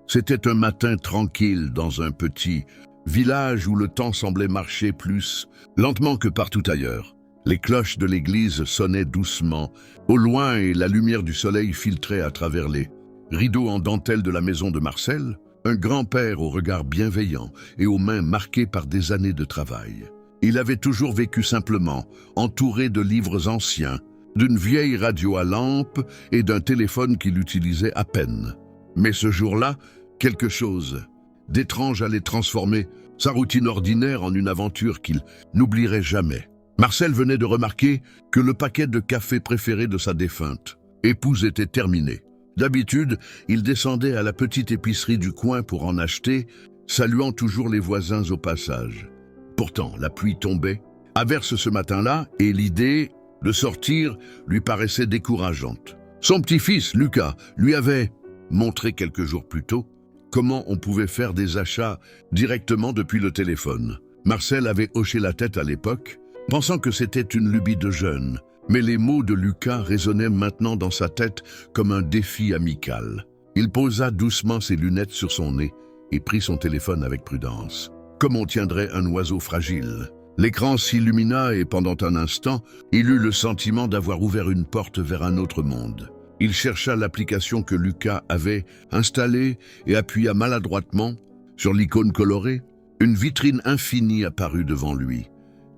C'était un matin tranquille dans un petit village où le temps semblait marcher plus lentement que partout ailleurs. Les cloches de l'église sonnaient doucement, au loin, et la lumière du soleil filtrait à travers les rideaux en dentelle de la maison de Marcel, un grand-père au regard bienveillant et aux mains marquées par des années de travail. Il avait toujours vécu simplement, entouré de livres anciens, d'une vieille radio à lampe et d'un téléphone qu'il utilisait à peine. Mais ce jour-là, quelque chose d'étrange allait transformer sa routine ordinaire en une aventure qu'il n'oublierait jamais. Marcel venait de remarquer que le paquet de café préféré de sa défunte épouse était terminé. D'habitude, il descendait à la petite épicerie du coin pour en acheter, saluant toujours les voisins au passage. Pourtant, la pluie tombait, averse ce matin-là, et l'idée de sortir lui paraissait décourageante. Son petit-fils, Lucas, lui avait montré quelques jours plus tôt comment on pouvait faire des achats directement depuis le téléphone. Marcel avait hoché la tête à l'époque, pensant que c'était une lubie de jeune. Mais les mots de Lucas résonnaient maintenant dans sa tête comme un défi amical. Il posa doucement ses lunettes sur son nez et prit son téléphone avec prudence, comme on tiendrait un oiseau fragile. L'écran s'illumina et pendant un instant, il eut le sentiment d'avoir ouvert une porte vers un autre monde. Il chercha l'application que Lucas avait installée et appuya maladroitement sur l'icône colorée. Une vitrine infinie apparut devant lui.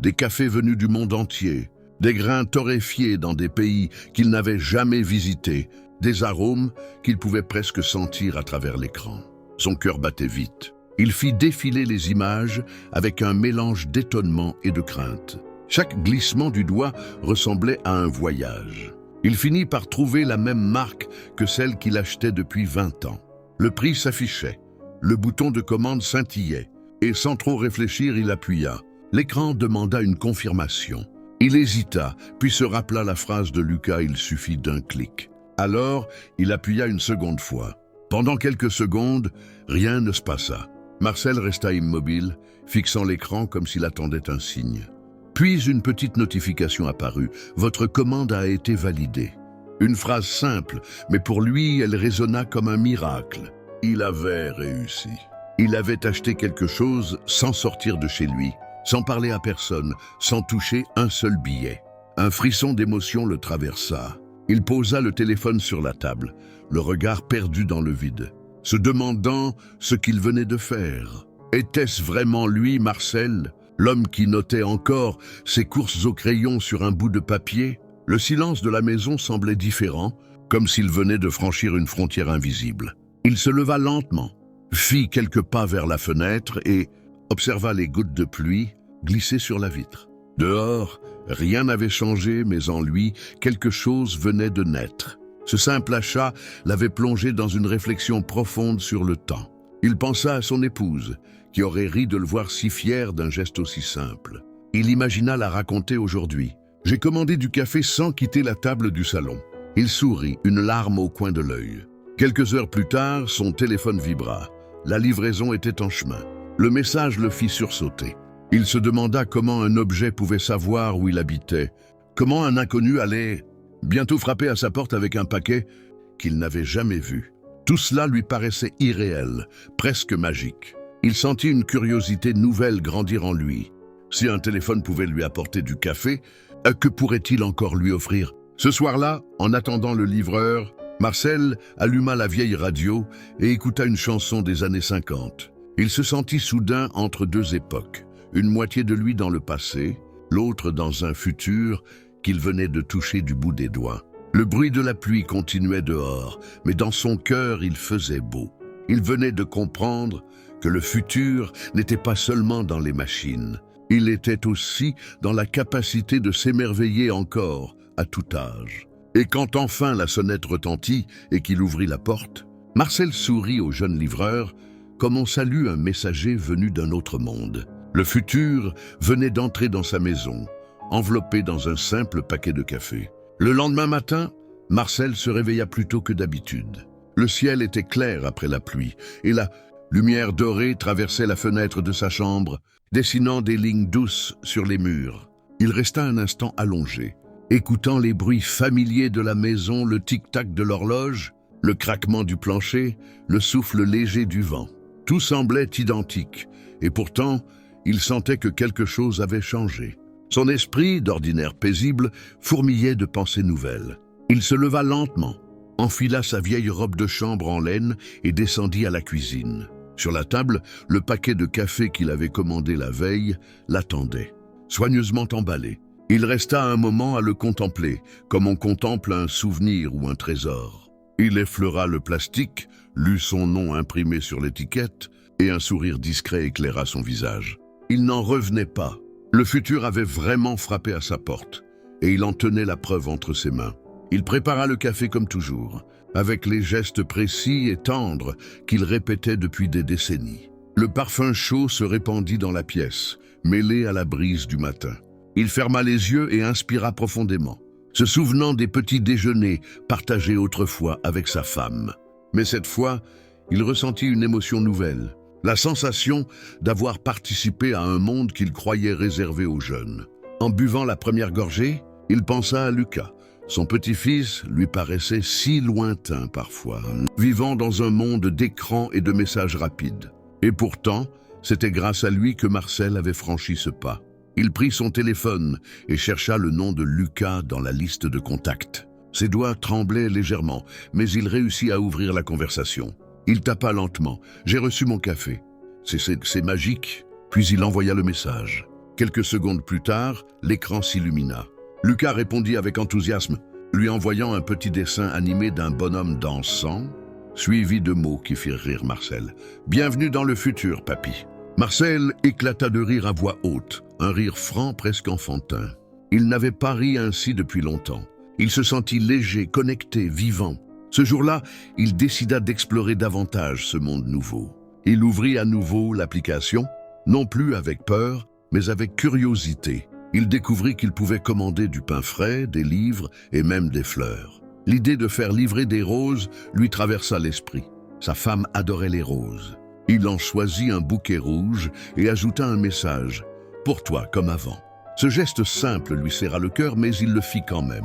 Des cafés venus du monde entier, des grains torréfiés dans des pays qu'il n'avait jamais visités, des arômes qu'il pouvait presque sentir à travers l'écran. Son cœur battait vite. Il fit défiler les images avec un mélange d'étonnement et de crainte. Chaque glissement du doigt ressemblait à un voyage. Il finit par trouver la même marque que celle qu'il achetait depuis 20 ans. Le prix s'affichait, le bouton de commande scintillait, et sans trop réfléchir, il appuya. L'écran demanda une confirmation. Il hésita, puis se rappela la phrase de Lucas « Il suffit d'un clic ». Alors, il appuya une seconde fois. Pendant quelques secondes, rien ne se passa. Marcel resta immobile, fixant l'écran comme s'il attendait un signe. Puis une petite notification apparut. « Votre commande a été validée ». Une phrase simple, mais pour lui, elle résonna comme un miracle. Il avait réussi. Il avait acheté quelque chose sans sortir de chez lui, sans parler à personne, sans toucher un seul billet. Un frisson d'émotion le traversa. Il posa le téléphone sur la table, le regard perdu dans le vide, se demandant ce qu'il venait de faire. Était-ce vraiment lui, Marcel, l'homme qui notait encore ses courses au crayon sur un bout de papier? Le silence de la maison semblait différent, comme s'il venait de franchir une frontière invisible. Il se leva lentement, fit quelques pas vers la fenêtre et observa les gouttes de pluie glisser sur la vitre. Dehors, rien n'avait changé, mais en lui, quelque chose venait de naître. Ce simple achat l'avait plongé dans une réflexion profonde sur le temps. Il pensa à son épouse, qui aurait ri de le voir si fier d'un geste aussi simple. Il imagina la raconter aujourd'hui. « J'ai commandé du café sans quitter la table du salon. » Il sourit, une larme au coin de l'œil. Quelques heures plus tard, son téléphone vibra. La livraison était en chemin. Le message le fit sursauter. Il se demanda comment un objet pouvait savoir où il habitait, comment un inconnu allait bientôt frapper à sa porte avec un paquet qu'il n'avait jamais vu. Tout cela lui paraissait irréel, presque magique. Il sentit une curiosité nouvelle grandir en lui. Si un téléphone pouvait lui apporter du café, que pourrait-il encore lui offrir? Ce soir-là, en attendant le livreur, Marcel alluma la vieille radio et écouta une chanson des années 50. Il se sentit soudain entre deux époques. Une moitié de lui dans le passé, l'autre dans un futur qu'il venait de toucher du bout des doigts. Le bruit de la pluie continuait dehors, mais dans son cœur il faisait beau. Il venait de comprendre que le futur n'était pas seulement dans les machines, il était aussi dans la capacité de s'émerveiller encore à tout âge. Et quand enfin la sonnette retentit et qu'il ouvrit la porte, Marcel sourit au jeune livreur comme on salue un messager venu d'un autre monde. Le futur venait d'entrer dans sa maison, enveloppé dans un simple paquet de café. Le lendemain matin, Marcel se réveilla plus tôt que d'habitude. Le ciel était clair après la pluie, et la lumière dorée traversait la fenêtre de sa chambre, dessinant des lignes douces sur les murs. Il resta un instant allongé, écoutant les bruits familiers de la maison, le tic-tac de l'horloge, le craquement du plancher, le souffle léger du vent. Tout semblait identique, et pourtant, il sentait que quelque chose avait changé. Son esprit, d'ordinaire paisible, fourmillait de pensées nouvelles. Il se leva lentement, enfila sa vieille robe de chambre en laine et descendit à la cuisine. Sur la table, le paquet de café qu'il avait commandé la veille l'attendait, soigneusement emballé. Il resta un moment à le contempler, comme on contemple un souvenir ou un trésor. Il effleura le plastique, lut son nom imprimé sur l'étiquette, et un sourire discret éclaira son visage. Il n'en revenait pas. Le futur avait vraiment frappé à sa porte, et il en tenait la preuve entre ses mains. Il prépara le café comme toujours, avec les gestes précis et tendres qu'il répétait depuis des décennies. Le parfum chaud se répandit dans la pièce, mêlé à la brise du matin. Il ferma les yeux et inspira profondément, se souvenant des petits déjeuners partagés autrefois avec sa femme. Mais cette fois, il ressentit une émotion nouvelle, la sensation d'avoir participé à un monde qu'il croyait réservé aux jeunes. En buvant la première gorgée, il pensa à Lucas. Son petit-fils lui paraissait si lointain parfois, vivant dans un monde d'écrans et de messages rapides. Et pourtant, c'était grâce à lui que Marcel avait franchi ce pas. Il prit son téléphone et chercha le nom de Lucas dans la liste de contacts. Ses doigts tremblaient légèrement, mais il réussit à ouvrir la conversation. Il tapa lentement. « J'ai reçu mon café. C'est magique. » Puis il envoya le message. Quelques secondes plus tard, l'écran s'illumina. Lucas répondit avec enthousiasme, lui envoyant un petit dessin animé d'un bonhomme dansant, suivi de mots qui firent rire Marcel. « Bienvenue dans le futur, papy. » Marcel éclata de rire à voix haute, un rire franc presque enfantin. Il n'avait pas ri ainsi depuis longtemps. Il se sentit léger, connecté, vivant. Ce jour-là, il décida d'explorer davantage ce monde nouveau. Il ouvrit à nouveau l'application, non plus avec peur, mais avec curiosité. Il découvrit qu'il pouvait commander du pain frais, des livres et même des fleurs. L'idée de faire livrer des roses lui traversa l'esprit. Sa femme adorait les roses. Il en choisit un bouquet rouge et ajouta un message « Pour toi, comme avant ». Ce geste simple lui serra le cœur, mais il le fit quand même.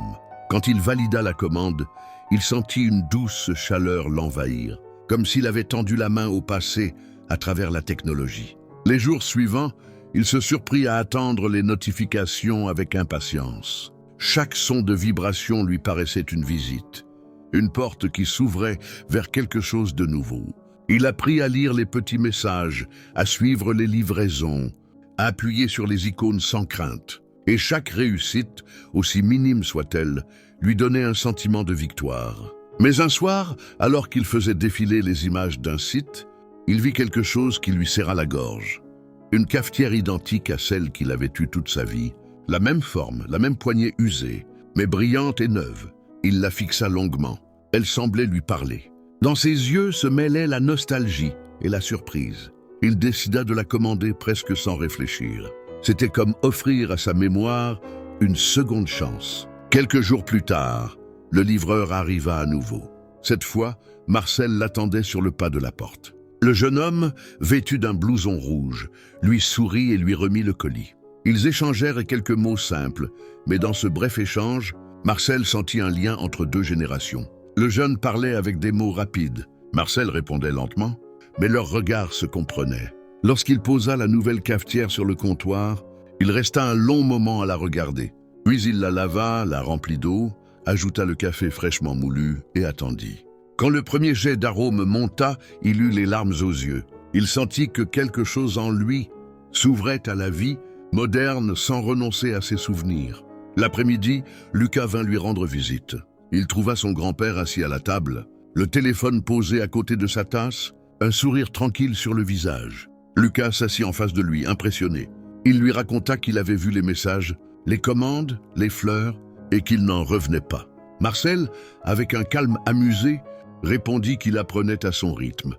Quand il valida la commande, il sentit une douce chaleur l'envahir, comme s'il avait tendu la main au passé à travers la technologie. Les jours suivants, il se surprit à attendre les notifications avec impatience. Chaque son de vibration lui paraissait une visite, une porte qui s'ouvrait vers quelque chose de nouveau. Il apprit à lire les petits messages, à suivre les livraisons, à appuyer sur les icônes sans crainte. Et chaque réussite, aussi minime soit-elle, lui donnait un sentiment de victoire. Mais un soir, alors qu'il faisait défiler les images d'un site, il vit quelque chose qui lui serra la gorge. Une cafetière identique à celle qu'il avait eue toute sa vie, la même forme, la même poignée usée, mais brillante et neuve. Il la fixa longuement. Elle semblait lui parler. Dans ses yeux se mêlaient la nostalgie et la surprise. Il décida de la commander presque sans réfléchir. C'était comme offrir à sa mémoire une seconde chance. Quelques jours plus tard, le livreur arriva à nouveau. Cette fois, Marcel l'attendait sur le pas de la porte. Le jeune homme, vêtu d'un blouson rouge, lui sourit et lui remit le colis. Ils échangèrent quelques mots simples, mais dans ce bref échange, Marcel sentit un lien entre deux générations. Le jeune parlait avec des mots rapides. Marcel répondait lentement, mais leurs regards se comprenaient. Lorsqu'il posa la nouvelle cafetière sur le comptoir, il resta un long moment à la regarder. Puis il la lava, la remplit d'eau, ajouta le café fraîchement moulu et attendit. Quand le premier jet d'arôme monta, il eut les larmes aux yeux. Il sentit que quelque chose en lui s'ouvrait à la vie, moderne sans renoncer à ses souvenirs. L'après-midi, Lucas vint lui rendre visite. Il trouva son grand-père assis à la table, le téléphone posé à côté de sa tasse, un sourire tranquille sur le visage. Lucas s'assit en face de lui, impressionné. Il lui raconta qu'il avait vu les messages, les commandes, les fleurs, et qu'il n'en revenait pas. Marcel, avec un calme amusé, répondit qu'il apprenait à son rythme,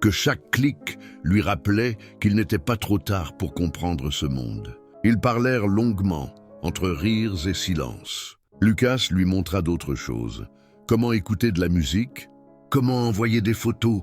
que chaque clic lui rappelait qu'il n'était pas trop tard pour comprendre ce monde. Ils parlèrent longuement, entre rires et silences. Lucas lui montra d'autres choses. Comment écouter de la musique, comment envoyer des photos,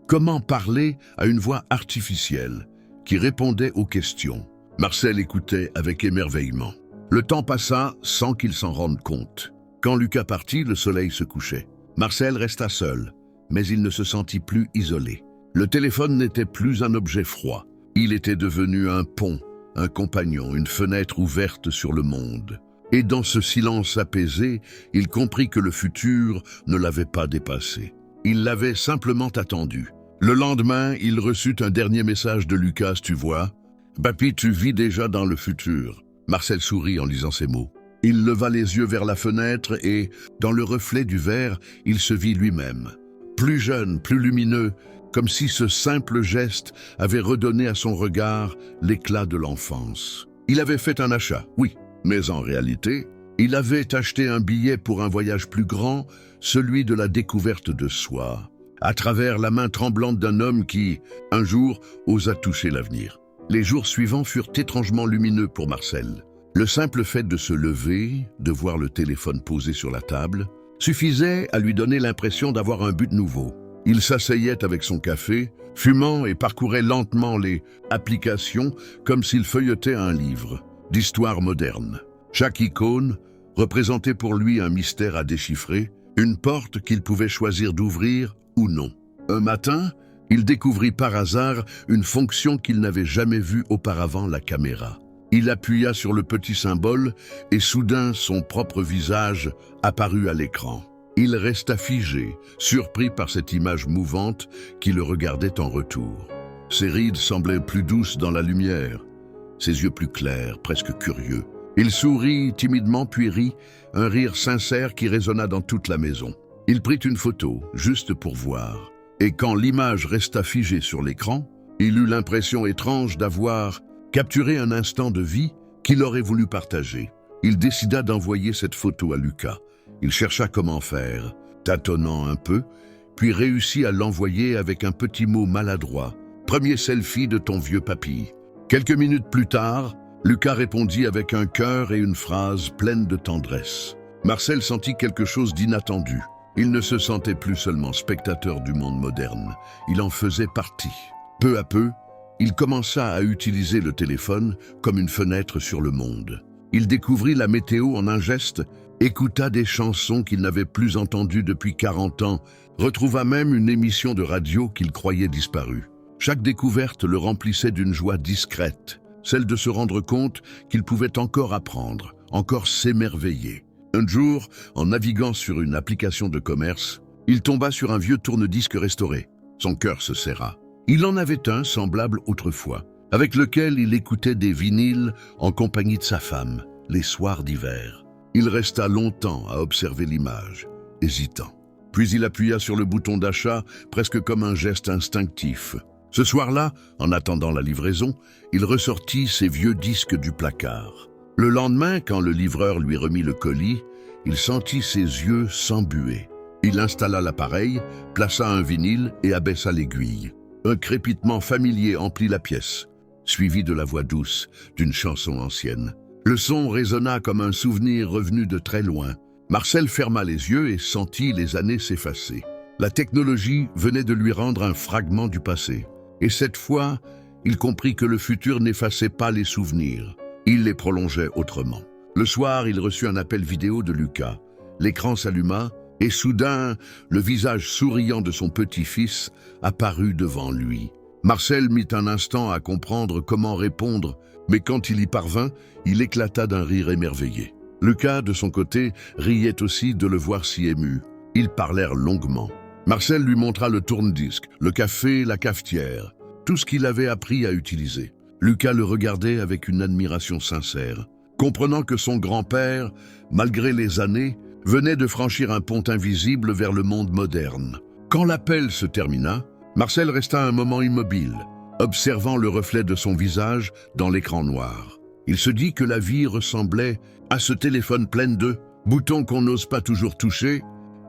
comment parler à une voix artificielle qui répondait aux questions. Marcel écoutait avec émerveillement. Le temps passa sans qu'il s'en rende compte. Quand Lucas partit, le soleil se couchait. Marcel resta seul, mais il ne se sentit plus isolé. Le téléphone n'était plus un objet froid. Il était devenu un pont, un compagnon, une fenêtre ouverte sur le monde. Et dans ce silence apaisé, il comprit que le futur ne l'avait pas dépassé. Il l'avait simplement attendu. Le lendemain, il reçut un dernier message de Lucas, tu vois. « Papy, tu vis déjà dans le futur. » Marcel sourit en lisant ces mots. Il leva les yeux vers la fenêtre et, dans le reflet du verre, il se vit lui-même. Plus jeune, plus lumineux, comme si ce simple geste avait redonné à son regard l'éclat de l'enfance. Il avait fait un achat, oui, mais en réalité, il avait acheté un billet pour un voyage plus grand, celui de la découverte de soi, à travers la main tremblante d'un homme qui, un jour, osa toucher l'avenir. Les jours suivants furent étrangement lumineux pour Marcel. Le simple fait de se lever, de voir le téléphone posé sur la table, suffisait à lui donner l'impression d'avoir un but nouveau. Il s'asseyait avec son café, fumant et parcourait lentement les applications comme s'il feuilletait un livre d'histoire moderne. Chaque icône représentait pour lui un mystère à déchiffrer, une porte qu'il pouvait choisir d'ouvrir ou non. Un matin, il découvrit par hasard une fonction qu'il n'avait jamais vue auparavant, la caméra. Il appuya sur le petit symbole et soudain son propre visage apparut à l'écran. Il resta figé, surpris par cette image mouvante qui le regardait en retour. Ses rides semblaient plus douces dans la lumière, ses yeux plus clairs, presque curieux. Il sourit timidement puis rit, un rire sincère qui résonna dans toute la maison. Il prit une photo, juste pour voir. Et quand l'image resta figée sur l'écran, il eut l'impression étrange d'avoir capturé un instant de vie qu'il aurait voulu partager. Il décida d'envoyer cette photo à Lucas. Il chercha comment faire, tâtonnant un peu, puis réussit à l'envoyer avec un petit mot maladroit. « Premier selfie de ton vieux papy ». Quelques minutes plus tard, Lucas répondit avec un cœur et une phrase pleine de tendresse. Marcel sentit quelque chose d'inattendu. Il ne se sentait plus seulement spectateur du monde moderne, il en faisait partie. Peu à peu, il commença à utiliser le téléphone comme une fenêtre sur le monde. Il découvrit la météo en un geste, écouta des chansons qu'il n'avait plus entendues depuis 40 ans, retrouva même une émission de radio qu'il croyait disparue. Chaque découverte le remplissait d'une joie discrète, celle de se rendre compte qu'il pouvait encore apprendre, encore s'émerveiller. Un jour, en naviguant sur une application de commerce, il tomba sur un vieux tourne-disque restauré. Son cœur se serra. Il en avait un semblable autrefois, avec lequel il écoutait des vinyles en compagnie de sa femme, les soirs d'hiver. Il resta longtemps à observer l'image, hésitant. Puis il appuya sur le bouton d'achat, presque comme un geste instinctif. Ce soir-là, en attendant la livraison, il ressortit ses vieux disques du placard. Le lendemain, quand le livreur lui remit le colis, il sentit ses yeux s'embuer. Il installa l'appareil, plaça un vinyle et abaissa l'aiguille. Un crépitement familier emplit la pièce, suivi de la voix douce d'une chanson ancienne. Le son résonna comme un souvenir revenu de très loin. Marcel ferma les yeux et sentit les années s'effacer. La technologie venait de lui rendre un fragment du passé. Et cette fois, il comprit que le futur n'effaçait pas les souvenirs. Il les prolongeait autrement. Le soir, il reçut un appel vidéo de Lucas. L'écran s'alluma et soudain, le visage souriant de son petit-fils apparut devant lui. Marcel mit un instant à comprendre comment répondre, mais quand il y parvint, il éclata d'un rire émerveillé. Lucas, de son côté, riait aussi de le voir si ému. Ils parlèrent longuement. Marcel lui montra le tourne-disque, le café, la cafetière, tout ce qu'il avait appris à utiliser. Lucas le regardait avec une admiration sincère, comprenant que son grand-père, malgré les années, venait de franchir un pont invisible vers le monde moderne. Quand l'appel se termina, Marcel resta un moment immobile, observant le reflet de son visage dans l'écran noir. Il se dit que la vie ressemblait à ce téléphone plein de boutons qu'on n'ose pas toujours toucher,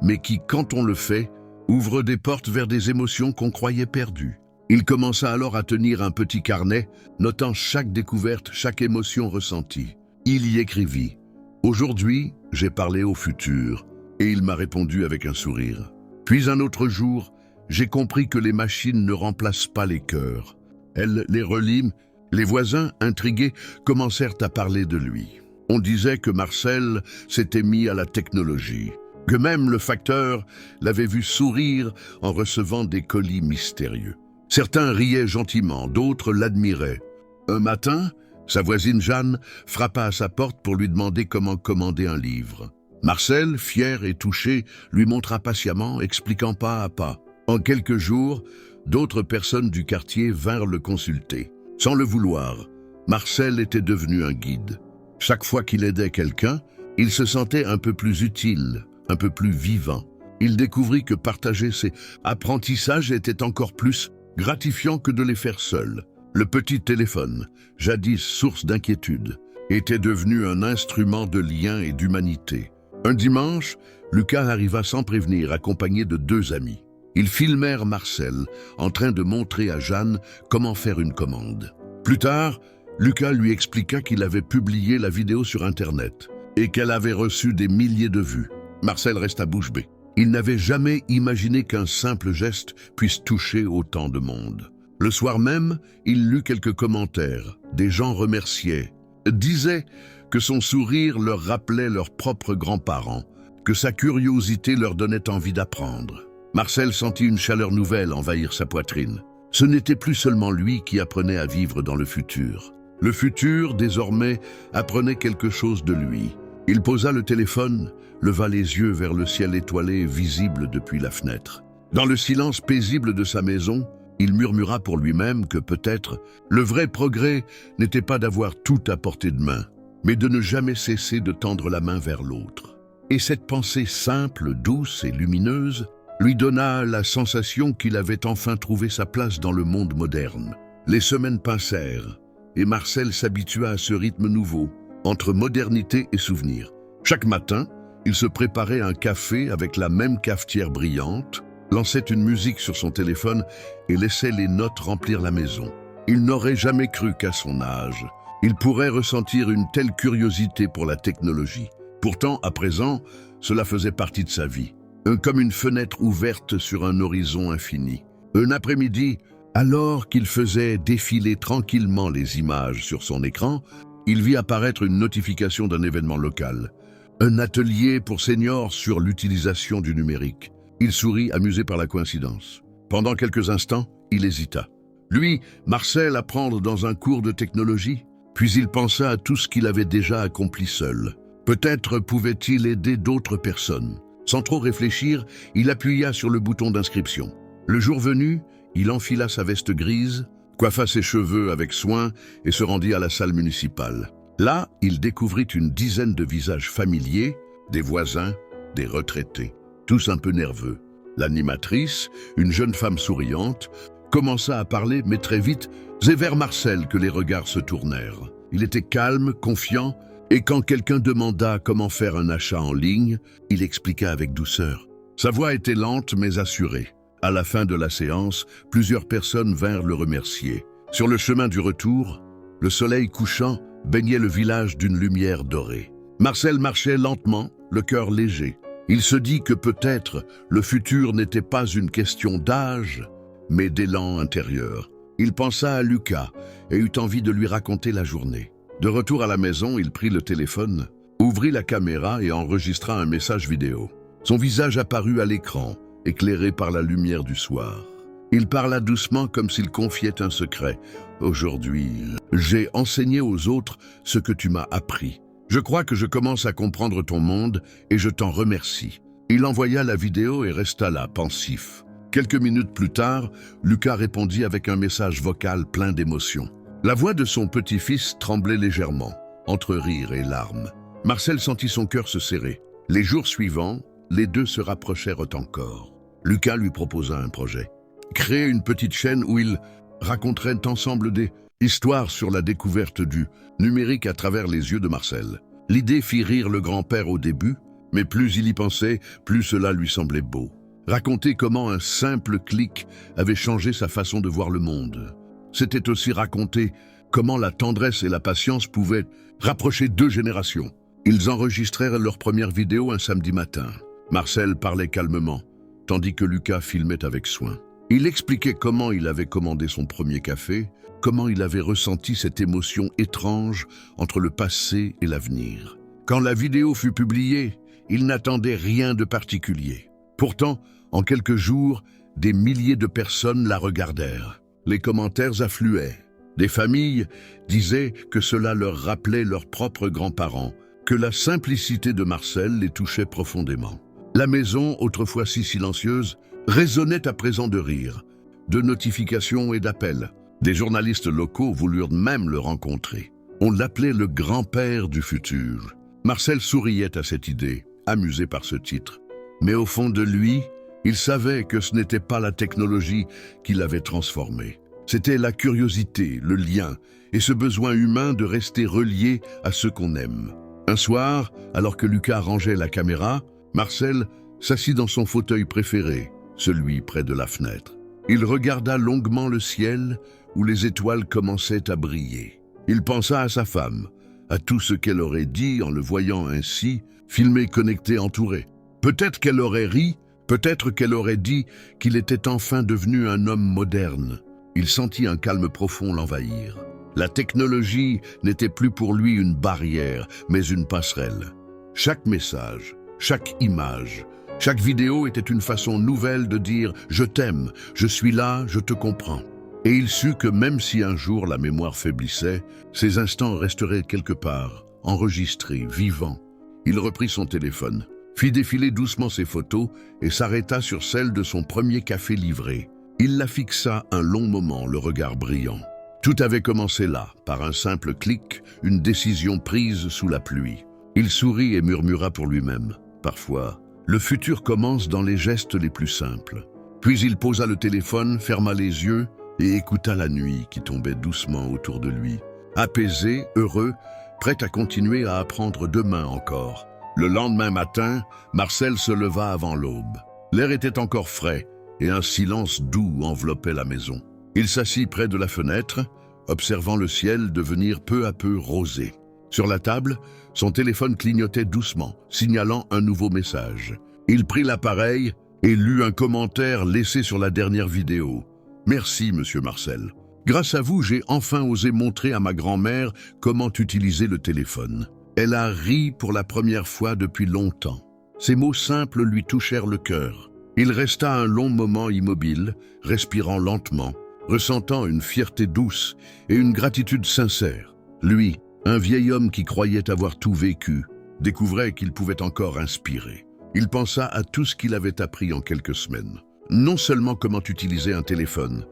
mais qui, quand on le fait, ouvrent des portes vers des émotions qu'on croyait perdues. Il commença alors à tenir un petit carnet, notant chaque découverte, chaque émotion ressentie. Il y écrivit « Aujourd'hui, j'ai parlé au futur » et il m'a répondu avec un sourire. Puis un autre jour, j'ai compris que les machines ne remplacent pas les cœurs. Elles les relient. Les voisins, intrigués, commencèrent à parler de lui. On disait que Marcel s'était mis à la technologie. que même le facteur l'avait vu sourire en recevant des colis mystérieux. Certains riaient gentiment, d'autres l'admiraient. Un matin, sa voisine Jeanne frappa à sa porte pour lui demander comment commander un livre. Marcel, fier et touché, lui montra patiemment, expliquant pas à pas. En quelques jours, d'autres personnes du quartier vinrent le consulter. Sans le vouloir, Marcel était devenu un guide. Chaque fois qu'il aidait quelqu'un, il se sentait un peu plus utile, un peu plus vivant. Il découvrit que partager ses apprentissages était encore plus gratifiant que de les faire seul. Le petit téléphone, jadis source d'inquiétude, était devenu un instrument de lien et d'humanité. Un dimanche, Lucas arriva sans prévenir, accompagné de 2 amis. Ils filmèrent Marcel en train de montrer à Jeanne comment faire une commande. Plus tard, Lucas lui expliqua qu'il avait publié la vidéo sur Internet et qu'elle avait reçu des milliers de vues. Marcel resta bouche bée. Il n'avait jamais imaginé qu'un simple geste puisse toucher autant de monde. Le soir même, il lut quelques commentaires. Des gens remerciaient, disaient que son sourire leur rappelait leurs propres grands-parents, que sa curiosité leur donnait envie d'apprendre. Marcel sentit une chaleur nouvelle envahir sa poitrine. Ce n'était plus seulement lui qui apprenait à vivre dans le futur. Le futur, désormais, apprenait quelque chose de lui. Il posa le téléphone, leva les yeux vers le ciel étoilé visible depuis la fenêtre. Dans le silence paisible de sa maison, il murmura pour lui-même que peut-être le vrai progrès n'était pas d'avoir tout à portée de main, mais de ne jamais cesser de tendre la main vers l'autre. Et cette pensée simple, douce et lumineuse lui donna la sensation qu'il avait enfin trouvé sa place dans le monde moderne. Les semaines passèrent, et Marcel s'habitua à ce rythme nouveau, entre modernité et souvenir. Chaque matin, il se préparait un café avec la même cafetière brillante, lançait une musique sur son téléphone et laissait les notes remplir la maison. Il n'aurait jamais cru qu'à son âge, il pourrait ressentir une telle curiosité pour la technologie. Pourtant, à présent, cela faisait partie de sa vie. Comme une fenêtre ouverte sur un horizon infini. Un après-midi, alors qu'il faisait défiler tranquillement les images sur son écran, il vit apparaître une notification d'un événement local. Un atelier pour seniors sur l'utilisation du numérique. Il sourit, amusé par la coïncidence. Pendant quelques instants, il hésita. Lui, Marcel, apprendre dans un cours de technologie? Puis il pensa à tout ce qu'il avait déjà accompli seul. Peut-être pouvait-il aider d'autres personnes. Sans trop réfléchir, il appuya sur le bouton d'inscription. Le jour venu, il enfila sa veste grise, coiffa ses cheveux avec soin et se rendit à la salle municipale. Là, il découvrit une dizaine de visages familiers, des voisins, des retraités, tous un peu nerveux. L'animatrice, une jeune femme souriante, commença à parler, mais très vite, c'est vers Marcel que les regards se tournèrent. Il était calme, confiant, et quand quelqu'un demanda comment faire un achat en ligne, il expliqua avec douceur. Sa voix était lente mais assurée. À la fin de la séance, plusieurs personnes vinrent le remercier. Sur le chemin du retour, le soleil couchant baignait le village d'une lumière dorée. Marcel marchait lentement, le cœur léger. Il se dit que peut-être le futur n'était pas une question d'âge, mais d'élan intérieur. Il pensa à Lucas et eut envie de lui raconter la journée. De retour à la maison, il prit le téléphone, ouvrit la caméra et enregistra un message vidéo. Son visage apparut à l'écran, éclairé par la lumière du soir. Il parla doucement comme s'il confiait un secret. « Aujourd'hui, j'ai enseigné aux autres ce que tu m'as appris. Je crois que je commence à comprendre ton monde et je t'en remercie. » Il envoya la vidéo et resta là, pensif. Quelques minutes plus tard, Lucas répondit avec un message vocal plein d'émotion. La voix de son petit-fils tremblait légèrement, entre rire et larmes. Marcel sentit son cœur se serrer. Les jours suivants, les deux se rapprochèrent encore. Lucas lui proposa un projet. Créer une petite chaîne où ils raconteraient ensemble des histoires sur la découverte du numérique à travers les yeux de Marcel. L'idée fit rire le grand-père au début, mais plus il y pensait, plus cela lui semblait beau. Raconter comment un simple clic avait changé sa façon de voir le monde. C'était aussi raconter comment la tendresse et la patience pouvaient rapprocher 2 générations. Ils enregistrèrent leur première vidéo un samedi matin. Marcel parlait calmement, tandis que Lucas filmait avec soin. Il expliquait comment il avait commandé son premier café, comment il avait ressenti cette émotion étrange entre le passé et l'avenir. Quand la vidéo fut publiée, il n'attendait rien de particulier. Pourtant, en quelques jours, des milliers de personnes la regardèrent. Les commentaires affluaient. Des familles disaient que cela leur rappelait leurs propres grands-parents, que la simplicité de Marcel les touchait profondément. La maison, autrefois si silencieuse, résonnait à présent de rires, de notifications et d'appels. Des journalistes locaux voulurent même le rencontrer. On l'appelait le grand-père du futur. Marcel souriait à cette idée, amusé par ce titre. Mais au fond de lui, il savait que ce n'était pas la technologie qui l'avait transformé. C'était la curiosité, le lien et ce besoin humain de rester relié à ce qu'on aime. Un soir, alors que Lucas rangeait la caméra, Marcel s'assit dans son fauteuil préféré, celui près de la fenêtre. Il regarda longuement le ciel où les étoiles commençaient à briller. Il pensa à sa femme, à tout ce qu'elle aurait dit en le voyant ainsi, filmé, connecté, entouré. Peut-être qu'elle aurait ri, peut-être qu'elle aurait dit qu'il était enfin devenu un homme moderne. Il sentit un calme profond l'envahir. La technologie n'était plus pour lui une barrière, mais une passerelle. Chaque message, chaque image, chaque vidéo était une façon nouvelle de dire « Je t'aime, je suis là, je te comprends ». Et il sut que même si un jour la mémoire faiblissait, ces instants resteraient quelque part, enregistrés, vivants. Il reprit son téléphone, fit défiler doucement ses photos et s'arrêta sur celle de son premier café livré. Il la fixa un long moment, le regard brillant. Tout avait commencé là, par un simple clic, une décision prise sous la pluie. Il sourit et murmura pour lui-même. Parfois, le futur commence dans les gestes les plus simples. Puis il posa le téléphone, ferma les yeux et écouta la nuit qui tombait doucement autour de lui. Apaisé, heureux, prêt à continuer à apprendre demain encore. Le lendemain matin, Marcel se leva avant l'aube. L'air était encore frais et un silence doux enveloppait la maison. Il s'assit près de la fenêtre, observant le ciel devenir peu à peu rosé. Sur la table, son téléphone clignotait doucement, signalant un nouveau message. Il prit l'appareil et lut un commentaire laissé sur la dernière vidéo. « Merci, monsieur Marcel. Grâce à vous, j'ai enfin osé montrer à ma grand-mère comment utiliser le téléphone. Elle a ri pour la première fois depuis longtemps. » Ces mots simples lui touchèrent le cœur. Il resta un long moment immobile, respirant lentement, ressentant une fierté douce et une gratitude sincère. Lui, un vieil homme qui croyait avoir tout vécu, découvrait qu'il pouvait encore inspirer. Il pensa à tout ce qu'il avait appris en quelques semaines. Non seulement comment utiliser un téléphone,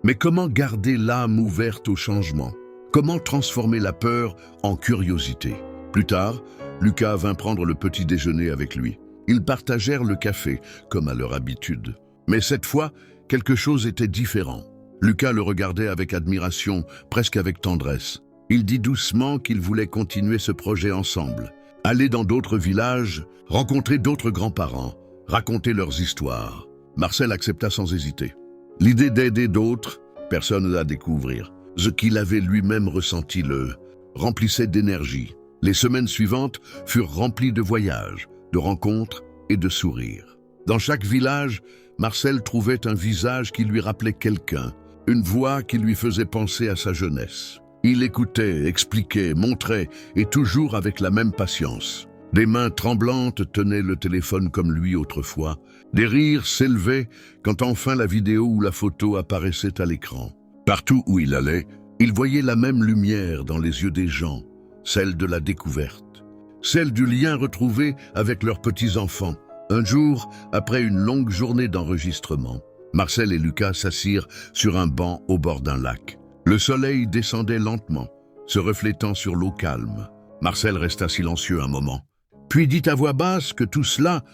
mais comment garder l'âme ouverte au changement. Comment transformer la peur en curiosité. Plus tard, Lucas vint prendre le petit déjeuner avec lui. Ils partagèrent le café, comme à leur habitude. Mais cette fois, quelque chose était différent. Lucas le regardait avec admiration, presque avec tendresse. Il dit doucement qu'il voulait continuer ce projet ensemble. Aller dans d'autres villages, rencontrer d'autres grands-parents, raconter leurs histoires. Marcel accepta sans hésiter. L'idée d'aider d'autres, personne à découvrir. Ce qu'il avait lui-même ressenti le remplissait d'énergie. Les semaines suivantes furent remplies de voyages, de rencontres et de sourires. Dans chaque village, Marcel trouvait un visage qui lui rappelait quelqu'un, une voix qui lui faisait penser à sa jeunesse. Il écoutait, expliquait, montrait, et toujours avec la même patience. Des mains tremblantes tenaient le téléphone comme lui autrefois. Des rires s'élevaient quand enfin la vidéo ou la photo apparaissait à l'écran. Partout où il allait, il voyait la même lumière dans les yeux des gens, celle de la découverte, celle du lien retrouvé avec leurs petits-enfants. Un jour, après une longue journée d'enregistrement, Marcel et Lucas s'assirent sur un banc au bord d'un lac. Le soleil descendait lentement, se reflétant sur l'eau calme. Marcel resta silencieux un moment, puis dit à voix basse que tout cela,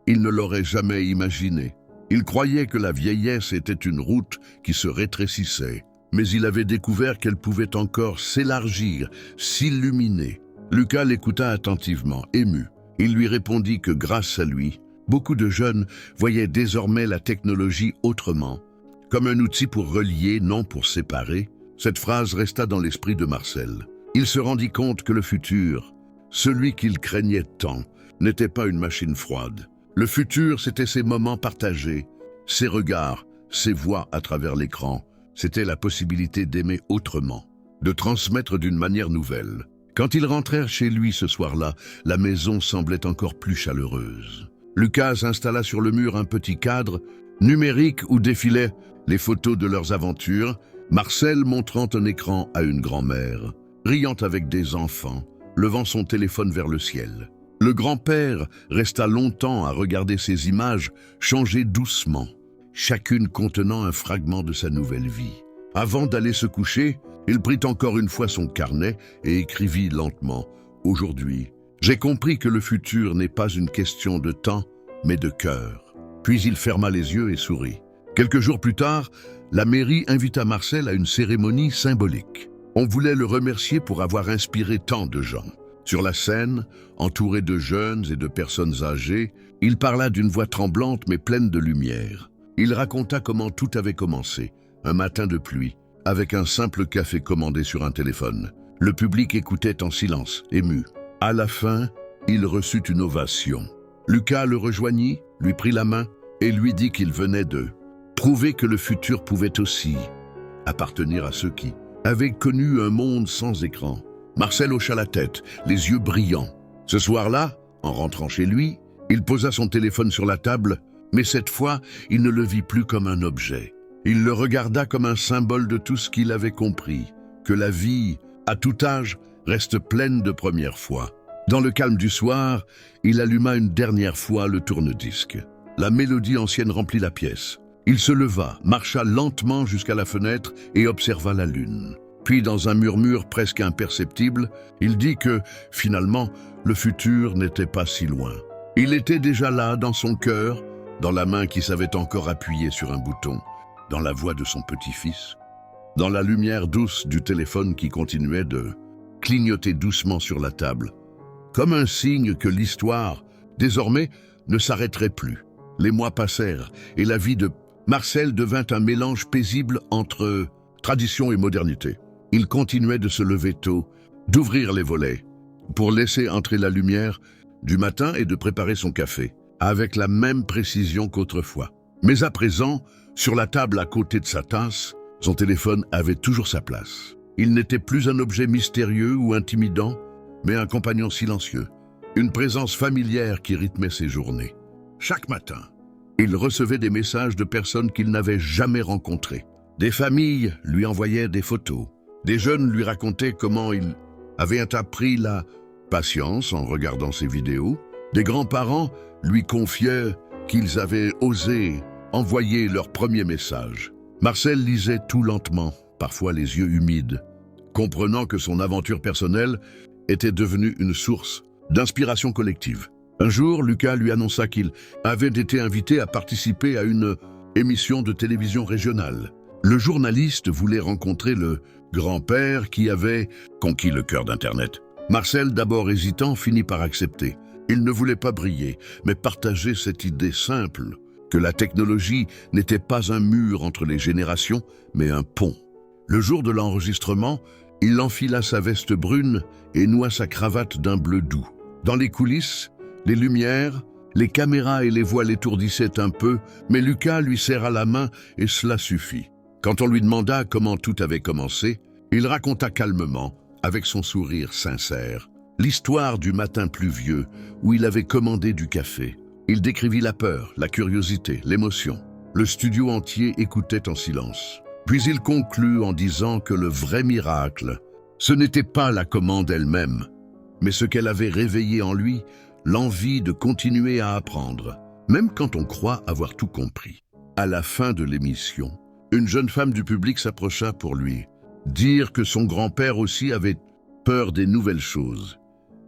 il ne l'aurait jamais imaginé. Il croyait que la vieillesse était une route qui se rétrécissait, mais il avait découvert qu'elle pouvait encore s'élargir, s'illuminer. Lucas l'écouta attentivement, ému. Il lui répondit que grâce à lui, beaucoup de jeunes voyaient désormais la technologie autrement, comme un outil pour relier, non pour séparer. Cette phrase resta dans l'esprit de Marcel. Il se rendit compte que le futur, celui qu'il craignait tant, n'était pas une machine froide. Le futur, c'était ces moments partagés, ces regards, ces voix à travers l'écran. C'était la possibilité d'aimer autrement, de transmettre d'une manière nouvelle. Quand ils rentrèrent chez lui ce soir-là, la maison semblait encore plus chaleureuse. Lucas installa sur le mur un petit cadre numérique où défilaient les photos de leurs aventures, Marcel montrant un écran à une grand-mère, riant avec des enfants, levant son téléphone vers le ciel. Le grand-père resta longtemps à regarder ces images changer doucement, chacune contenant un fragment de sa nouvelle vie. Avant d'aller se coucher, il prit encore une fois son carnet et écrivit lentement « Aujourd'hui, j'ai compris que le futur n'est pas une question de temps, mais de cœur. » Puis il ferma les yeux et sourit. Quelques jours plus tard, la mairie invita Marcel à une cérémonie symbolique. On voulait le remercier pour avoir inspiré tant de gens. Sur la scène, entouré de jeunes et de personnes âgées, il parla d'une voix tremblante mais pleine de lumière. Il raconta comment tout avait commencé, un matin de pluie, avec un simple café commandé sur un téléphone. Le public écoutait en silence, ému. À la fin, il reçut une ovation. Lucas le rejoignit, lui prit la main et lui dit qu'il venait de prouver que le futur pouvait aussi appartenir à ceux qui avaient connu un monde sans écran. Marcel hocha la tête, les yeux brillants. Ce soir-là, en rentrant chez lui, il posa son téléphone sur la table, mais cette fois, il ne le vit plus comme un objet. Il le regarda comme un symbole de tout ce qu'il avait compris, que la vie, à tout âge, reste pleine de premières fois. Dans le calme du soir, il alluma une dernière fois le tourne-disque. La mélodie ancienne remplit la pièce. Il se leva, marcha lentement jusqu'à la fenêtre et observa la lune. Puis, dans un murmure presque imperceptible, il dit que, finalement, le futur n'était pas si loin. Il était déjà là, dans son cœur, dans la main qui savait encore appuyer sur un bouton, dans la voix de son petit-fils, dans la lumière douce du téléphone qui continuait de clignoter doucement sur la table, comme un signe que l'histoire, désormais, ne s'arrêterait plus. Les mois passèrent et la vie de Marcel devint un mélange paisible entre tradition et modernité. Il continuait de se lever tôt, d'ouvrir les volets, pour laisser entrer la lumière du matin et de préparer son café, avec la même précision qu'autrefois. Mais à présent, sur la table à côté de sa tasse, son téléphone avait toujours sa place. Il n'était plus un objet mystérieux ou intimidant, mais un compagnon silencieux, une présence familière qui rythmait ses journées. Chaque matin, il recevait des messages de personnes qu'il n'avait jamais rencontrées. Des familles lui envoyaient des photos. Des jeunes lui racontaient comment ils avaient appris la patience en regardant ses vidéos. Des grands-parents lui confiaient qu'ils avaient osé envoyer leur premier message. Marcel lisait tout lentement, parfois les yeux humides, comprenant que son aventure personnelle était devenue une source d'inspiration collective. Un jour, Lucas lui annonça qu'il avait été invité à participer à une émission de télévision régionale. Le journaliste voulait rencontrer le grand-père qui avait conquis le cœur d'Internet. Marcel, d'abord hésitant, finit par accepter. Il ne voulait pas briller, mais partager cette idée simple que la technologie n'était pas un mur entre les générations, mais un pont. Le jour de l'enregistrement, il enfila sa veste brune et noua sa cravate d'un bleu doux. Dans les coulisses, les lumières, les caméras et les voix l'étourdissaient un peu, mais Lucas lui serra la main et cela suffit. Quand on lui demanda comment tout avait commencé, il raconta calmement, avec son sourire sincère, l'histoire du matin pluvieux où il avait commandé du café. Il décrivit la peur, la curiosité, l'émotion. Le studio entier écoutait en silence. Puis il conclut en disant que le vrai miracle, ce n'était pas la commande elle-même, mais ce qu'elle avait réveillé en lui, l'envie de continuer à apprendre, même quand on croit avoir tout compris. À la fin de l'émission, une jeune femme du public s'approcha pour lui dire que son grand-père aussi avait peur des nouvelles choses,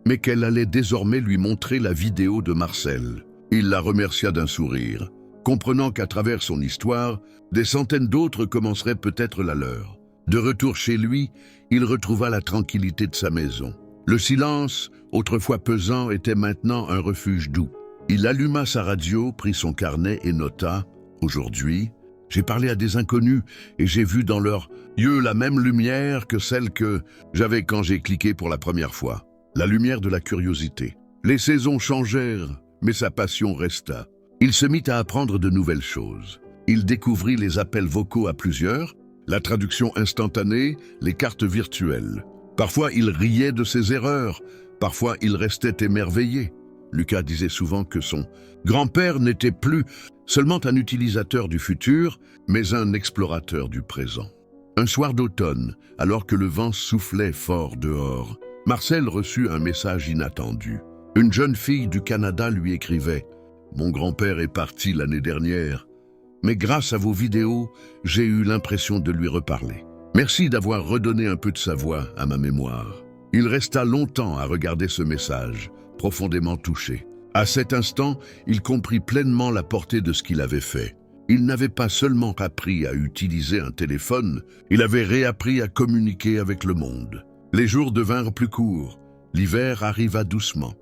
mais qu'elle allait désormais lui montrer la vidéo de Marcel. Il la remercia d'un sourire, comprenant qu'à travers son histoire, des centaines d'autres commenceraient peut-être la leur. De retour chez lui, il retrouva la tranquillité de sa maison. Le silence, autrefois pesant, était maintenant un refuge doux. Il alluma sa radio, prit son carnet et nota « Aujourd'hui, j'ai parlé à des inconnus et j'ai vu dans leurs yeux la même lumière que celle que j'avais quand j'ai cliqué pour la première fois. La lumière de la curiosité. Les saisons changèrent, mais sa passion resta. Il se mit à apprendre de nouvelles choses. Il découvrit les appels vocaux à plusieurs, la traduction instantanée, les cartes virtuelles. Parfois, il riait de ses erreurs, parfois il restait émerveillé. Lucas disait souvent que son grand-père n'était plus seulement un utilisateur du futur, mais un explorateur du présent. Un soir d'automne, alors que le vent soufflait fort dehors, Marcel reçut un message inattendu. Une jeune fille du Canada lui écrivait « Mon grand-père est parti l'année dernière, mais grâce à vos vidéos, j'ai eu l'impression de lui reparler. Merci d'avoir redonné un peu de sa voix à ma mémoire. » Il resta longtemps à regarder ce message, profondément touché. À cet instant, il comprit pleinement la portée de ce qu'il avait fait. Il n'avait pas seulement appris à utiliser un téléphone, il avait réappris à communiquer avec le monde. Les jours devinrent plus courts, l'hiver arriva doucement.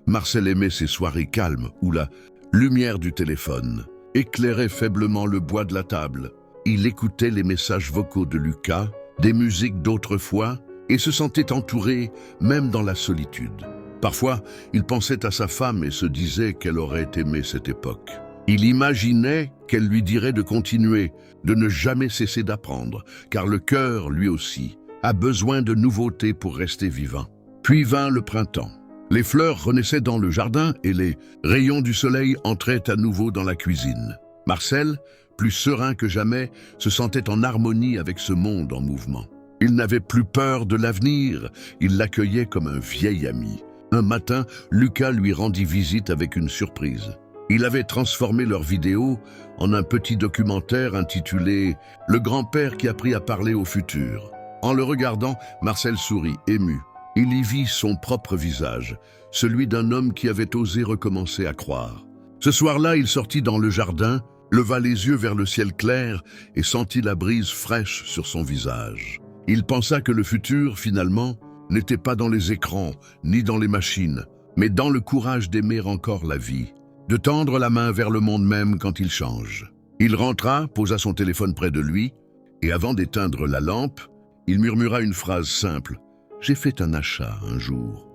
Marcel aimait ces soirées calmes où la lumière du téléphone éclairait faiblement le bois de la table. Il écoutait les messages vocaux de Lucas, des musiques d'autrefois, et se sentait entouré même dans la solitude. Parfois, il pensait à sa femme et se disait qu'elle aurait aimé cette époque. Il imaginait qu'elle lui dirait de continuer, de ne jamais cesser d'apprendre, car le cœur, lui aussi, a besoin de nouveautés pour rester vivant. Puis vint le printemps. Les fleurs renaissaient dans le jardin et les rayons du soleil entraient à nouveau dans la cuisine. Marcel, plus serein que jamais, se sentait en harmonie avec ce monde en mouvement. Il n'avait plus peur de l'avenir, il l'accueillait comme un vieil ami. Un matin, Lucas lui rendit visite avec une surprise. Il avait transformé leur vidéo en un petit documentaire intitulé « Le grand-père qui apprit à parler au futur ». En le regardant, Marcel sourit, ému. Il y vit son propre visage, celui d'un homme qui avait osé recommencer à croire. Ce soir-là, il sortit dans le jardin, leva les yeux vers le ciel clair et sentit la brise fraîche sur son visage. Il pensa que le futur, finalement, n'était pas dans les écrans, ni dans les machines, mais dans le courage d'aimer encore la vie, de tendre la main vers le monde même quand il change. Il rentra, posa son téléphone près de lui, et avant d'éteindre la lampe, il murmura une phrase simple. « J'ai fait un achat un jour,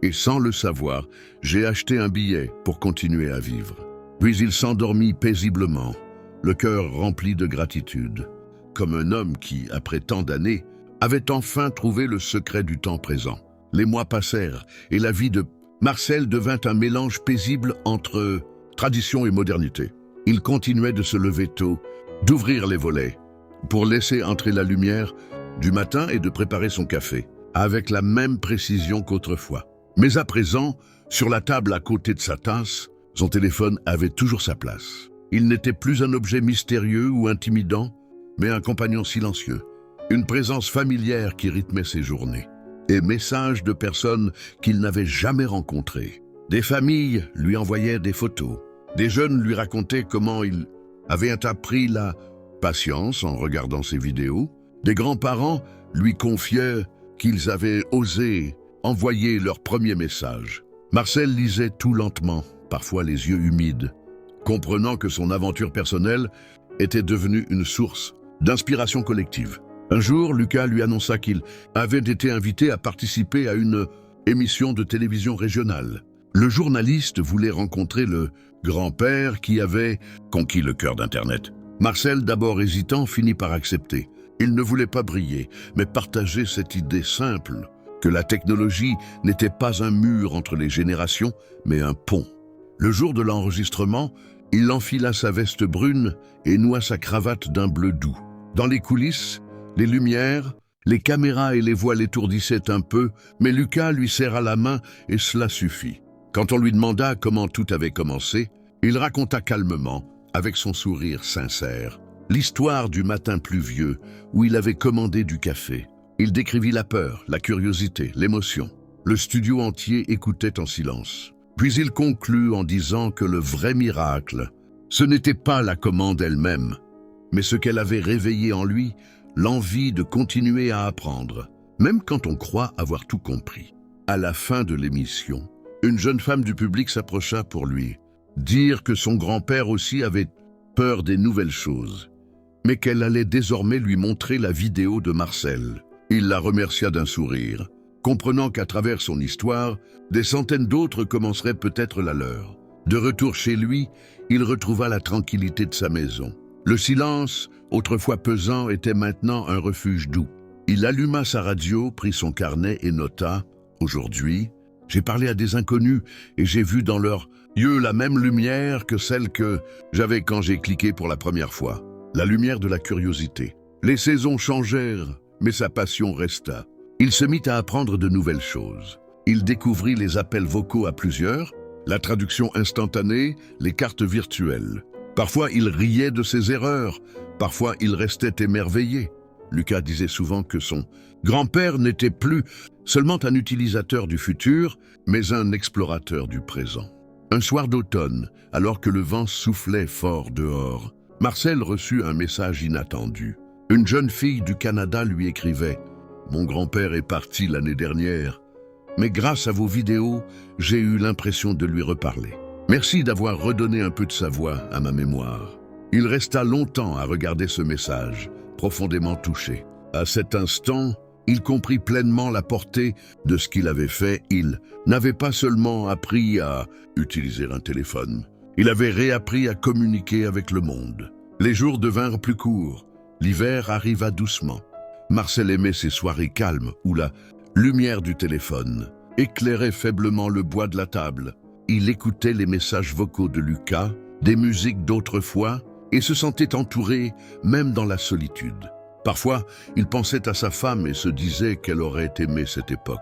et sans le savoir, j'ai acheté un billet pour continuer à vivre. » Puis il s'endormit paisiblement, le cœur rempli de gratitude, comme un homme qui, après tant d'années, avait enfin trouvé le secret du temps présent. Les mois passèrent et la vie de Marcel devint un mélange paisible entre tradition et modernité. Il continuait de se lever tôt, d'ouvrir les volets, pour laisser entrer la lumière du matin et de préparer son café, avec la même précision qu'autrefois. Mais à présent, sur la table à côté de sa tasse, son téléphone avait toujours sa place. Il n'était plus un objet mystérieux ou intimidant, mais un compagnon silencieux. Une présence familière qui rythmait ses journées. Et messages de personnes qu'il n'avait jamais rencontrées. Des familles lui envoyaient des photos. Des jeunes lui racontaient comment ils avaient appris la patience en regardant ses vidéos. Des grands-parents lui confiaient qu'ils avaient osé envoyer leur premier message. Marcel lisait tout lentement, parfois les yeux humides, comprenant que son aventure personnelle était devenue une source d'inspiration collective. Un jour, Lucas lui annonça qu'il avait été invité à participer à une émission de télévision régionale. Le journaliste voulait rencontrer le grand-père qui avait conquis le cœur d'Internet. Marcel, d'abord hésitant, finit par accepter. Il ne voulait pas briller, mais partager cette idée simple que la technologie n'était pas un mur entre les générations, mais un pont. Le jour de l'enregistrement, il enfila sa veste brune et noua sa cravate d'un bleu doux. Dans les coulisses, les lumières, les caméras et les voix l'étourdissaient un peu, mais Lucas lui serra la main et cela suffit. Quand on lui demanda comment tout avait commencé, il raconta calmement, avec son sourire sincère, l'histoire du matin pluvieux où il avait commandé du café. Il décrivit la peur, la curiosité, l'émotion. Le studio entier écoutait en silence. Puis il conclut en disant que le vrai miracle, ce n'était pas la commande elle-même, mais ce qu'elle avait réveillé en lui, l'envie de continuer à apprendre, même quand on croit avoir tout compris. À la fin de l'émission, une jeune femme du public s'approcha pour lui dire que son grand-père aussi avait peur des nouvelles choses, mais qu'elle allait désormais lui montrer la vidéo de Marcel. Il la remercia d'un sourire, comprenant qu'à travers son histoire, des centaines d'autres commenceraient peut-être la leur. De retour chez lui, il retrouva la tranquillité de sa maison. Le silence, autrefois pesant, était maintenant un refuge doux. Il alluma sa radio, prit son carnet et nota « Aujourd'hui, j'ai parlé à des inconnus et j'ai vu dans leurs yeux la même lumière que celle que j'avais quand j'ai cliqué pour la première fois. La lumière de la curiosité. Les saisons changèrent, mais sa passion resta. Il se mit à apprendre de nouvelles choses. Il découvrit les appels vocaux à plusieurs, la traduction instantanée, les cartes virtuelles. Parfois, il riait de ses erreurs. Parfois, il restait émerveillé. Lucas disait souvent que son grand-père n'était plus seulement un utilisateur du futur, mais un explorateur du présent. Un soir d'automne, alors que le vent soufflait fort dehors, Marcel reçut un message inattendu. Une jeune fille du Canada lui écrivait « Mon grand-père est parti l'année dernière, mais grâce à vos vidéos, j'ai eu l'impression de lui reparler. Merci d'avoir redonné un peu de sa voix à ma mémoire. » Il resta longtemps à regarder ce message, profondément touché. À cet instant, il comprit pleinement la portée de ce qu'il avait fait. Il n'avait pas seulement appris à utiliser un téléphone, il avait réappris à communiquer avec le monde. Les jours devinrent plus courts, l'hiver arriva doucement. Marcel aimait ces soirées calmes où la lumière du téléphone éclairait faiblement le bois de la table. Il écoutait les messages vocaux de Lucas, des musiques d'autrefois, et se sentait entouré même dans la solitude. Parfois, il pensait à sa femme et se disait qu'elle aurait aimé cette époque.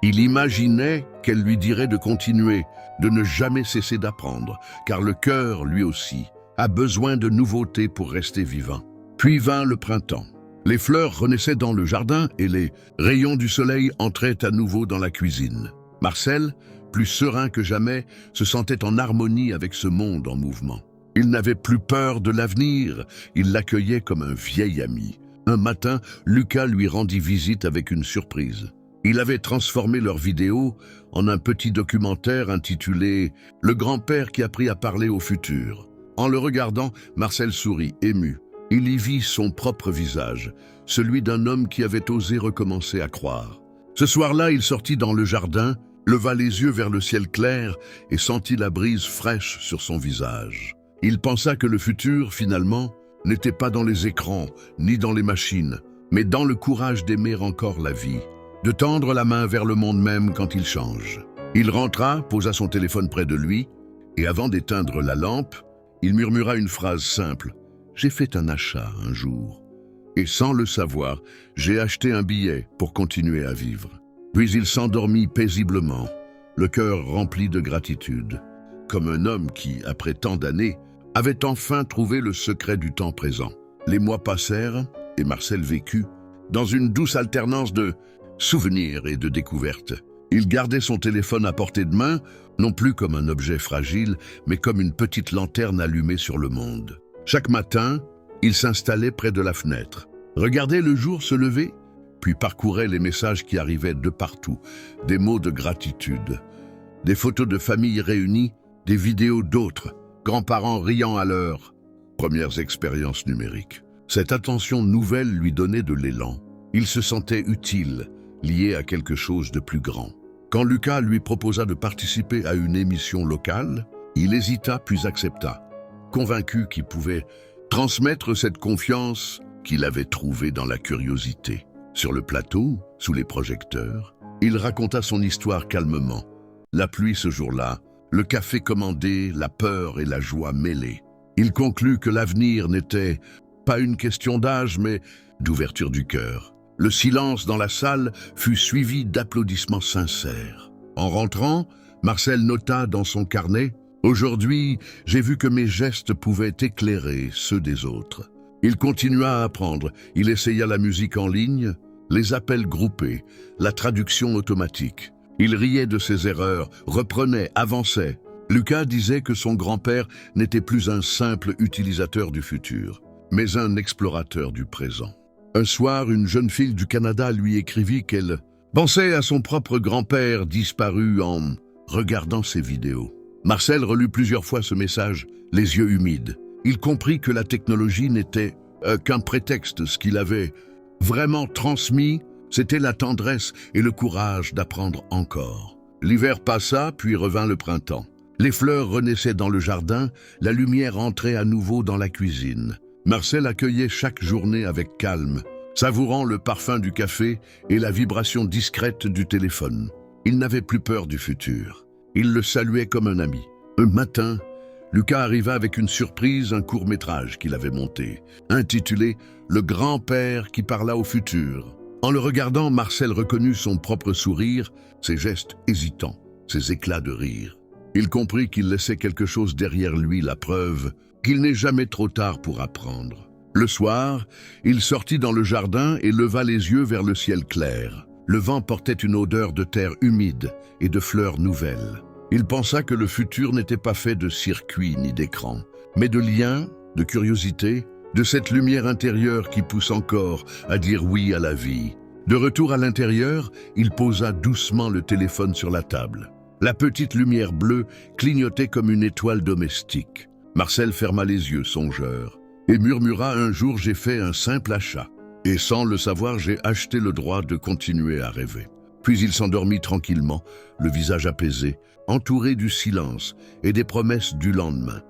Il imaginait qu'elle lui dirait de continuer, de ne jamais cesser d'apprendre, car le cœur, lui aussi, a besoin de nouveautés pour rester vivant. Puis vint le printemps. Les fleurs renaissaient dans le jardin et les rayons du soleil entraient à nouveau dans la cuisine. Marcel, plus serein que jamais, se sentait en harmonie avec ce monde en mouvement. Il n'avait plus peur de l'avenir, il l'accueillait comme un vieil ami. Un matin, Lucas lui rendit visite avec une surprise. Il avait transformé leur vidéo en un petit documentaire intitulé « Le grand-père qui apprit à parler au futur ». En le regardant, Marcel sourit, ému. Il y vit son propre visage, celui d'un homme qui avait osé recommencer à croire. Ce soir-là, il sortit dans le jardin, leva les yeux vers le ciel clair et sentit la brise fraîche sur son visage. Il pensa que le futur, finalement, n'était pas dans les écrans, ni dans les machines, mais dans le courage d'aimer encore la vie, de tendre la main vers le monde même quand il change. Il rentra, posa son téléphone près de lui, et avant d'éteindre la lampe, il murmura une phrase simple. « J'ai fait un achat un jour, et sans le savoir, j'ai acheté un billet pour continuer à vivre. » Puis il s'endormit paisiblement, le cœur rempli de gratitude, comme un homme qui, après tant d'années, avait enfin trouvé le secret du temps présent. Les mois passèrent, et Marcel vécut dans une douce alternance de souvenirs et de découvertes. Il gardait son téléphone à portée de main, non plus comme un objet fragile, mais comme une petite lanterne allumée sur le monde. Chaque matin, il s'installait près de la fenêtre, regardait le jour se lever, puis parcourait les messages qui arrivaient de partout, des mots de gratitude, des photos de familles réunies, des vidéos d'autres, grands-parents riant à leurs premières expériences numériques. Cette attention nouvelle lui donnait de l'élan. Il se sentait utile, lié à quelque chose de plus grand. Quand Lucas lui proposa de participer à une émission locale, il hésita puis accepta, convaincu qu'il pouvait transmettre cette confiance qu'il avait trouvée dans la curiosité. Sur le plateau, sous les projecteurs, il raconta son histoire calmement. La pluie ce jour-là, le café commandé, la peur et la joie mêlées. Il conclut que l'avenir n'était pas une question d'âge, mais d'ouverture du cœur. Le silence dans la salle fut suivi d'applaudissements sincères. En rentrant, Marcel nota dans son carnet « Aujourd'hui, j'ai vu que mes gestes pouvaient éclairer ceux des autres. » Il continua à apprendre. Il essaya la musique en ligne, les appels groupés, la traduction automatique. Il riait de ses erreurs, reprenait, avançait. Lucas disait que son grand-père n'était plus un simple utilisateur du futur, mais un explorateur du présent. Un soir, une jeune fille du Canada lui écrivit qu'elle pensait à son propre grand-père disparu en regardant ses vidéos. Marcel relut plusieurs fois ce message, les yeux humides. Il comprit que la technologie n'était qu'un prétexte. Ce qu'il avait vraiment transmis, c'était la tendresse et le courage d'apprendre encore. L'hiver passa, puis revint le printemps. Les fleurs renaissaient dans le jardin, la lumière entrait à nouveau dans la cuisine. Marcel accueillait chaque journée avec calme, savourant le parfum du café et la vibration discrète du téléphone. Il n'avait plus peur du futur. Il le saluait comme un ami. Un matin, Lucas arriva avec une surprise, un court-métrage qu'il avait monté, intitulé « Le grand-père qui parla au futur ». En le regardant, Marcel reconnut son propre sourire, ses gestes hésitants, ses éclats de rire. Il comprit qu'il laissait quelque chose derrière lui, la preuve qu'il n'est jamais trop tard pour apprendre. Le soir, il sortit dans le jardin et leva les yeux vers le ciel clair. Le vent portait une odeur de terre humide et de fleurs nouvelles. Il pensa que le futur n'était pas fait de circuits ni d'écrans, mais de liens, de curiosité, de cette lumière intérieure qui pousse encore à dire oui à la vie. De retour à l'intérieur, il posa doucement le téléphone sur la table. La petite lumière bleue clignotait comme une étoile domestique. Marcel ferma les yeux, songeur, et murmura « Un jour, j'ai fait un simple achat. Et sans le savoir, j'ai acheté le droit de continuer à rêver. » Puis il s'endormit tranquillement, le visage apaisé, entouré du silence et des promesses du lendemain.